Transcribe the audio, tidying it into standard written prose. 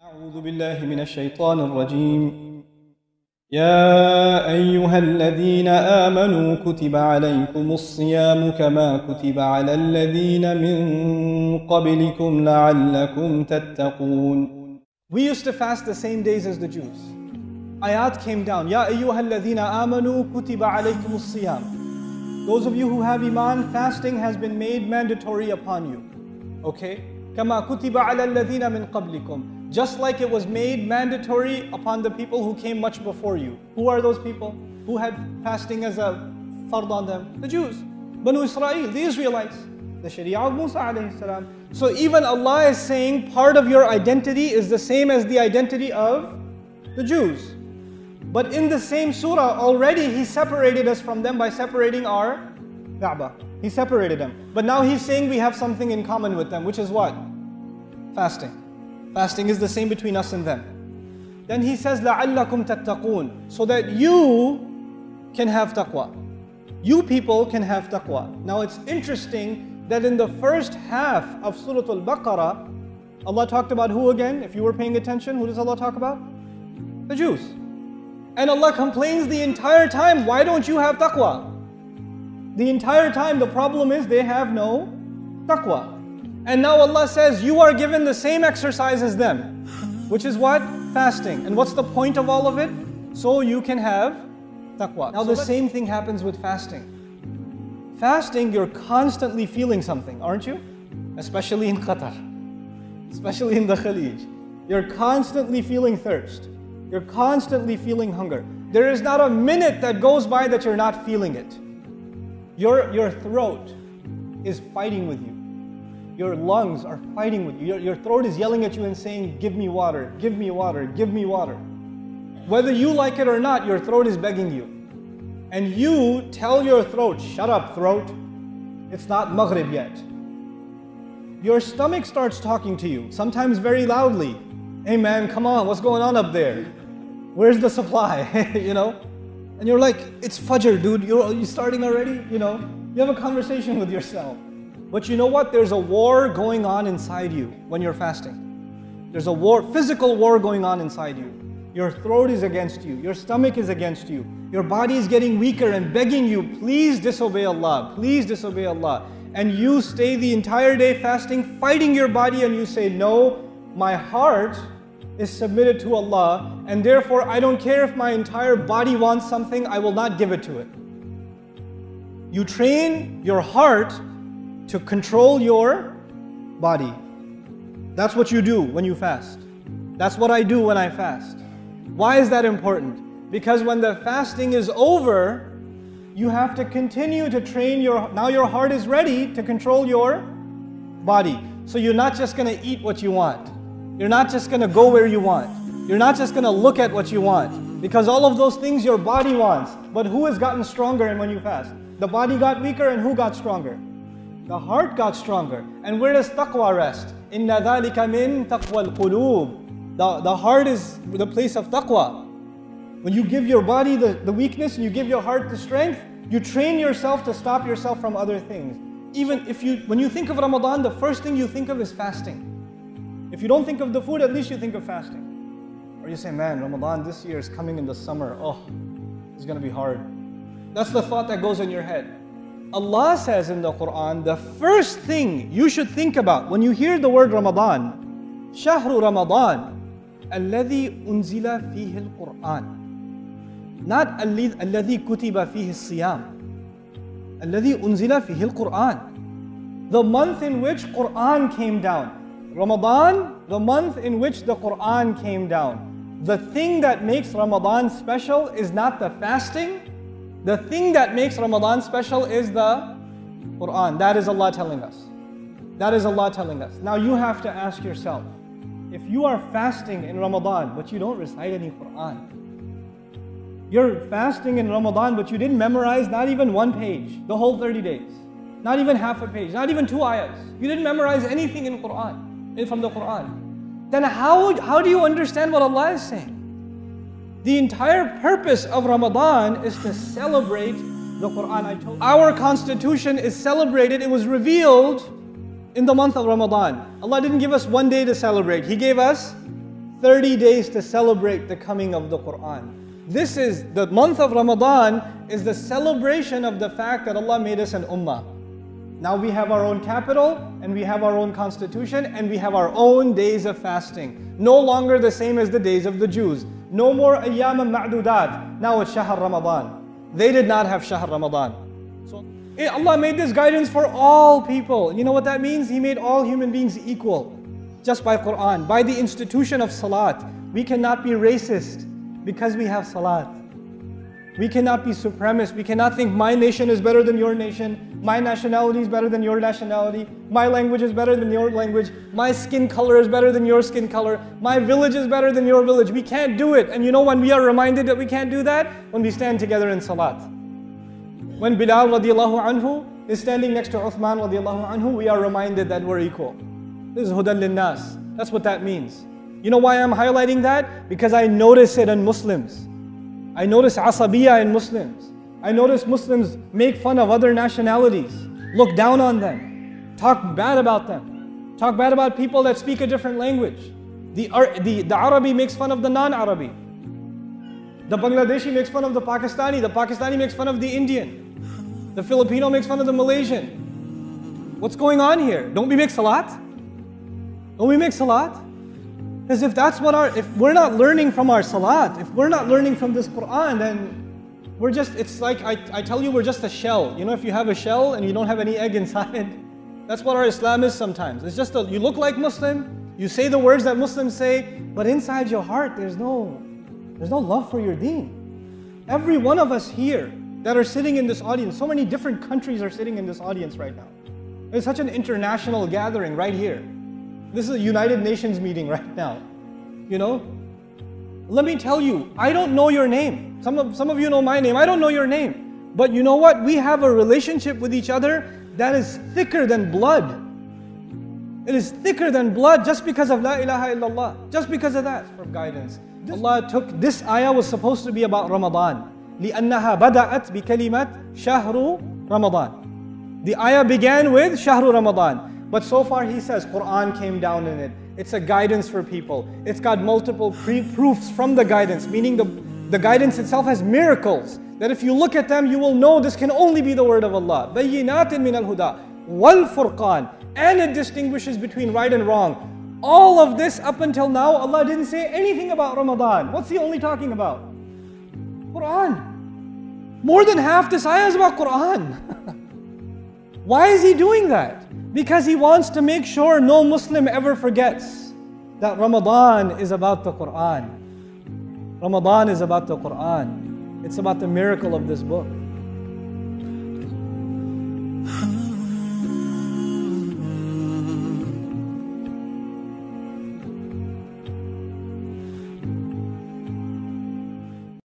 أعوذ بالله من الشيطان الرجيم يا أيها الذين آمنوا كتب عليكم الصيام كما كتب على الذين من قبلكم لعلكم تتقون. We used to fast the same days as the Jews. Ayat came down, Ya ayyuha alladhina amanu kutiba alaykum as-siyam. Those of you who have iman, fasting has been made mandatory upon you. Okay? Kama kutiba ala alladhina min qablikum. Just like it was made mandatory upon the people who came much before you. Who are those people? Who had fasting as a fard on them? The Jews. Banu Israel, the Israelites. The Sharia of Musa alayhi salam. So even Allah is saying part of your identity is the same as the identity of the Jews. But in the same surah, already He separated us from them by separating our Kaaba. He separated them. But now He's saying we have something in common with them, which is what? Fasting. Fasting is the same between us and them. Then He says, لَعَلَّكُمْ تَتَّقُونَ, so that you can have taqwa. You people can have taqwa. Now it's interesting that in the first half of Surah Al-Baqarah, Allah talked about who again? If you were paying attention, who does Allah talk about? The Jews. And Allah complains the entire time, why don't you have taqwa? The entire time the problem is they have no taqwa. And now Allah says, you are given the same exercise as them, which is what? Fasting. And what's the point of all of it? So you can have taqwa. Now the same thing happens with fasting. Fasting, you're constantly feeling something, aren't you? Especially in Qatar, especially in the Khalij. You're constantly feeling thirst. You're constantly feeling hunger. There is not a minute that goes by that you're not feeling it. Your throat is fighting with you. Your lungs are fighting with you. Your throat is yelling at you and saying, give me water, give me water, give me water. Whether you like it or not, your throat is begging you. And you tell your throat, shut up throat, it's not Maghrib yet. Your stomach starts talking to you, sometimes very loudly. Hey man, come on, what's going on up there? Where's the supply? You know? And you're like, it's Fajr, dude, you're starting already? You know? You have a conversation with yourself. But you know what? There's a war going on inside you when you're fasting. There's a war, physical war going on inside you. Your throat is against you. Your stomach is against you. Your body is getting weaker and begging you, please disobey Allah. Please disobey Allah. And you stay the entire day fasting, fighting your body, and you say, no, my heart is submitted to Allah, and therefore I don't care if my entire body wants something, I will not give it to it. You train your heart to control your body. That's what you do when you fast. That's what I do when I fast. Why is that important? Because when the fasting is over, you have to continue to train now your heart is ready to control your body. So you're not just going to eat what you want. You're not just going to go where you want. You're not just going to look at what you want. Because all of those things your body wants. But who has gotten stronger and when you fast? The body got weaker and who got stronger? The heart got stronger. And where does taqwa rest? Inna dhalika min taqwa al-qulub. The heart is the place of taqwa. When you give your body the weakness and you give your heart the strength, you train yourself to stop yourself from other things. Even when you think of Ramadan, the first thing you think of is fasting. If you don't think of the food, at least you think of fasting. Or you say, man, Ramadan this year is coming in the summer. Oh, it's going to be hard. That's the thought that goes in your head. Allah says in the Quran, the first thing you should think about when you hear the word Ramadan, Shahru Ramadan, alladhi unzila fihi al-Quran. Not alladhi kutiba fihi al-siyam. Alladhi unzila fihi al-Quran. The month in which Quran came down. Ramadan, the month in which the Quran came down. The thing that makes Ramadan special is not the fasting. The thing that makes Ramadan special is the Quran. That is Allah telling us. That is Allah telling us. Now you have to ask yourself, if you are fasting in Ramadan but you don't recite any Quran, you're fasting in Ramadan but you didn't memorize not even one page, the whole 30 days, not even half a page, not even 2 ayahs. You didn't memorize anything in Quran, from the Quran. Then how do you understand what Allah is saying? The entire purpose of Ramadan is to celebrate the Quran. I told you. Our constitution is celebrated, it was revealed in the month of Ramadan. Allah didn't give us one day to celebrate. He gave us 30 days to celebrate the coming of the Quran. This is the month of Ramadan, is the celebration of the fact that Allah made us an ummah. Now we have our own capital, and we have our own constitution, and we have our own days of fasting. No longer the same as the days of the Jews. No more ayyam ma'dudat. Now it's Shahr Ramadan. They did not have Shahr Ramadan. So Allah made this guidance for all people. You know what that means? He made all human beings equal. Just by Quran, by the institution of Salat. We cannot be racist because we have Salat. We cannot be supremacist. We cannot think my nation is better than your nation. My nationality is better than your nationality. My language is better than your language. My skin color is better than your skin color. My village is better than your village. We can't do it. And you know when we are reminded that we can't do that? When we stand together in Salat. When Bilal radiallahu anhu is standing next to Uthman radiallahu anhu, we are reminded that we're equal. This is hudan linnas. That's what that means. You know why I'm highlighting that? Because I notice it in Muslims. I notice asabiyya in Muslims. I notice Muslims make fun of other nationalities, look down on them, talk bad about them, talk bad about people that speak a different language. The Arabi makes fun of the non-Arabi. The Bangladeshi makes fun of the Pakistani makes fun of the Indian. The Filipino makes fun of the Malaysian. What's going on here? Don't we make salat? Don't we make salat? Because if we're not learning from our salat, if we're not learning from this Quran, then we're just, it's like, I tell you, we're just a shell. You know, if you have a shell and you don't have any egg inside, that's what our Islam is sometimes. It's just, you look like Muslim, you say the words that Muslims say, but inside your heart, there's no love for your deen. Every one of us here that are sitting in this audience, so many different countries are sitting in this audience right now. It's such an international gathering right here. This is a United Nations meeting right now, you know? Let me tell you, I don't know your name. Some of you know my name. I don't know your name. But you know what? We have a relationship with each other that is thicker than blood. It is thicker than blood just because of La ilaha illallah. Just because of that, for guidance. Allah took, this ayah was supposed to be about Ramadan. لِأَنَّهَا بَدَأَتْ بِكَلِمَةِ شَهْرُ Ramadan. The ayah began with Shahru Ramadan. But so far he says Quran came down in it. It's a guidance for people. It's got multiple proofs from the guidance, meaning the guidance itself has miracles. That if you look at them, you will know this can only be the word of Allah. بَيِّنَاتٍ مِنَ الْهُدَى وَالْفُرْقَانِ. And it distinguishes between right and wrong. All of this up until now, Allah didn't say anything about Ramadan. What's He only talking about? Quran. More than half this ayah is about Quran. Why is He doing that? Because He wants to make sure no Muslim ever forgets that Ramadan is about the Quran. Ramadan is about the Quran. It's about the miracle of this book.